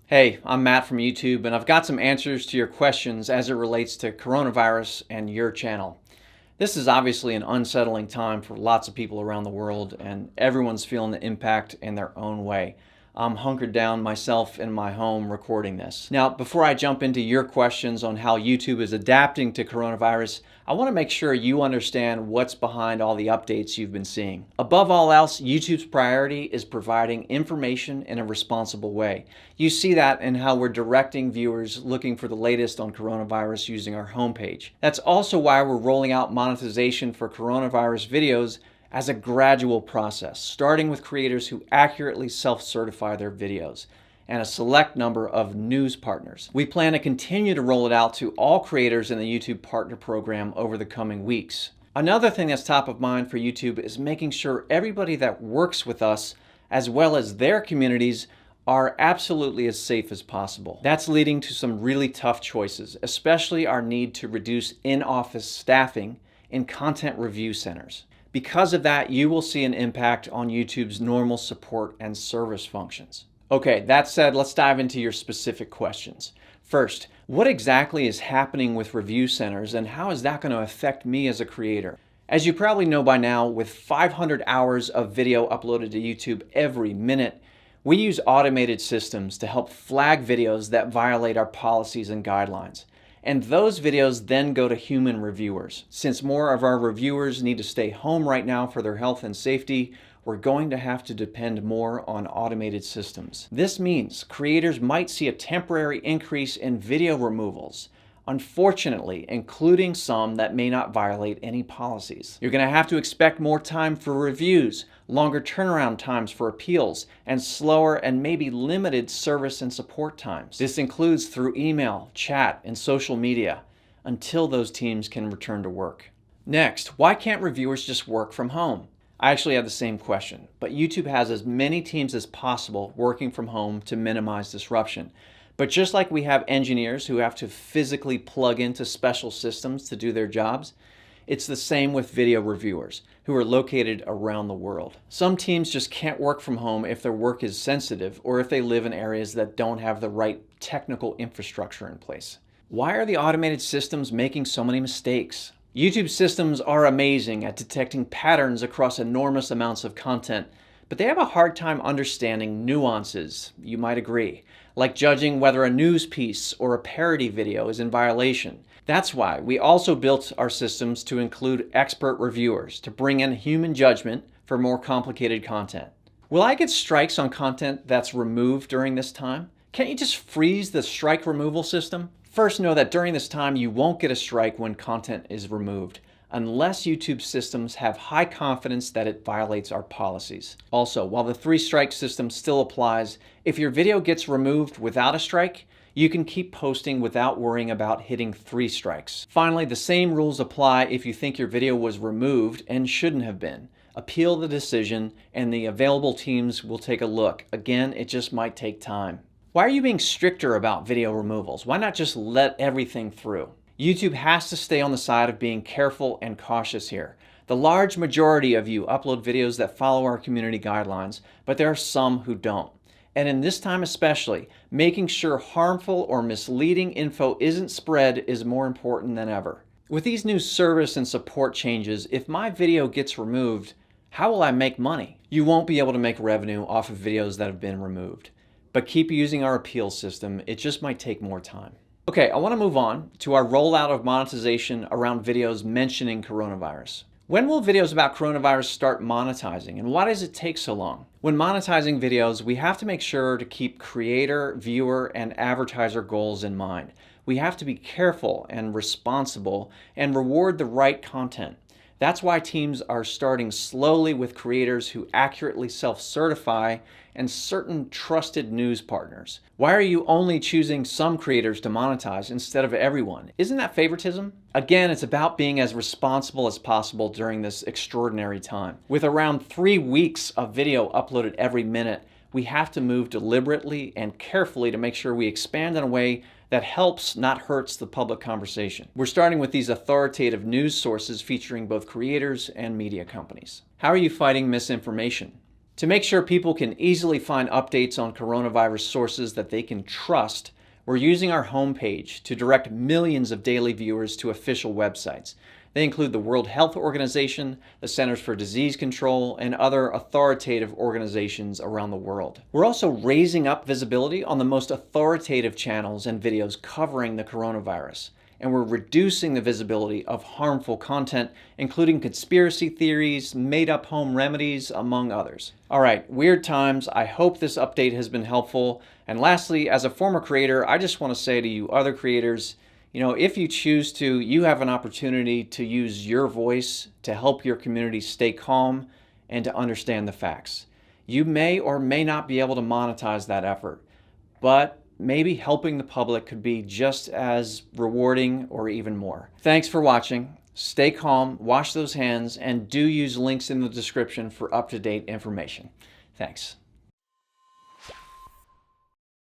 Hey, I'm Matt from YouTube, and I've got some answers to your questions as it relates to coronavirus and your channel. This is obviously an unsettling time for lots of people around the world, and everyone's feeling the impact in their own way. I'm hunkered down myself in my home recording this. Now, before I jump into your questions on how YouTube is adapting to coronavirus, I want to make sure you understand what's behind all the updates you've been seeing. Above all else, YouTube's priority is providing information in a responsible way. You see that in how we're directing viewers looking for the latest on coronavirus using our homepage. That's also why we're rolling out monetization for coronavirus videos as a gradual process, starting with creators who accurately self-certify their videos and a select number of news partners. We plan to continue to roll it out to all creators in the YouTube Partner Program over the coming weeks. Another thing that's top of mind for YouTube is making sure everybody that works with us, as well as their communities, are absolutely as safe as possible. That's leading to some really tough choices, especially our need to reduce in-office staffing in content review centers. Because of that, you will see an impact on YouTube's normal support and service functions. Okay, that said, let's dive into your specific questions. First, what exactly is happening with review centers and how is that going to affect me as a creator? As you probably know by now, with 500 hours of video uploaded to YouTube every minute, we use automated systems to help flag videos that violate our policies and guidelines. And those videos then go to human reviewers. Since more of our reviewers need to stay home right now for their health and safety, we're going to have to depend more on automated systems. This means creators might see a temporary increase in video removals, unfortunately, including some that may not violate any policies. You're going to have to expect more time for reviews, longer turnaround times for appeals, and slower and maybe limited service and support times. This includes through email, chat, and social media, until those teams can return to work. Next, why can't reviewers just work from home? I actually have the same question, but YouTube has as many teams as possible working from home to minimize disruption. But just like we have engineers who have to physically plug into special systems to do their jobs, it's the same with video reviewers who are located around the world. Some teams just can't work from home if their work is sensitive or if they live in areas that don't have the right technical infrastructure in place. Why are the automated systems making so many mistakes? YouTube systems are amazing at detecting patterns across enormous amounts of content, but they have a hard time understanding nuances, you might agree, like judging whether a news piece or a parody video is in violation. That's why we also built our systems to include expert reviewers to bring in human judgment for more complicated content. Will I get strikes on content that's removed during this time? Can't you just freeze the strike removal system? First, know that during this time you won't get a strike when content is removed, unless YouTube systems have high confidence that it violates our policies. Also, while the 3-strike system still applies, if your video gets removed without a strike, you can keep posting without worrying about hitting 3 strikes. Finally, the same rules apply if you think your video was removed and shouldn't have been. Appeal the decision and the available teams will take a look. Again, it just might take time. Why are you being stricter about video removals? Why not just let everything through? YouTube has to stay on the side of being careful and cautious here. The large majority of you upload videos that follow our community guidelines, but there are some who don't. And in this time especially, making sure harmful or misleading info isn't spread is more important than ever. With these new service and support changes, if my video gets removed, how will I make money? You won't be able to make revenue off of videos that have been removed. But keep using our appeal system, it just might take more time. Okay, I want to move on to our rollout of monetization around videos mentioning coronavirus. When will videos about coronavirus start monetizing, and why does it take so long? When monetizing videos, we have to make sure to keep creator, viewer, and advertiser goals in mind. We have to be careful and responsible and reward the right content. That's why teams are starting slowly with creators who accurately self-certify and certain trusted news partners. Why are you only choosing some creators to monetize instead of everyone? Isn't that favoritism? Again, it's about being as responsible as possible during this extraordinary time. With around 3 weeks of video uploaded every minute, we have to move deliberately and carefully to make sure we expand in a way that helps, not hurts, the public conversation. We're starting with these authoritative news sources featuring both creators and media companies. How are you fighting misinformation? To make sure people can easily find updates on coronavirus sources that they can trust, we're using our homepage to direct millions of daily viewers to official websites. They include the World Health Organization, the Centers for Disease Control, and other authoritative organizations around the world. We're also raising up visibility on the most authoritative channels and videos covering the coronavirus. And we're reducing the visibility of harmful content, including conspiracy theories, made-up home remedies, among others. All right, weird times. I hope this update has been helpful. And lastly, as a former creator, I just want to say to you other creators, if you choose to, you have an opportunity to use your voice to help your community stay calm and to understand the facts. You may or may not be able to monetize that effort, but maybe helping the public could be just as rewarding or even more. Thanks for watching. Stay calm, wash those hands, and do use links in the description for up-to-date information. Thanks.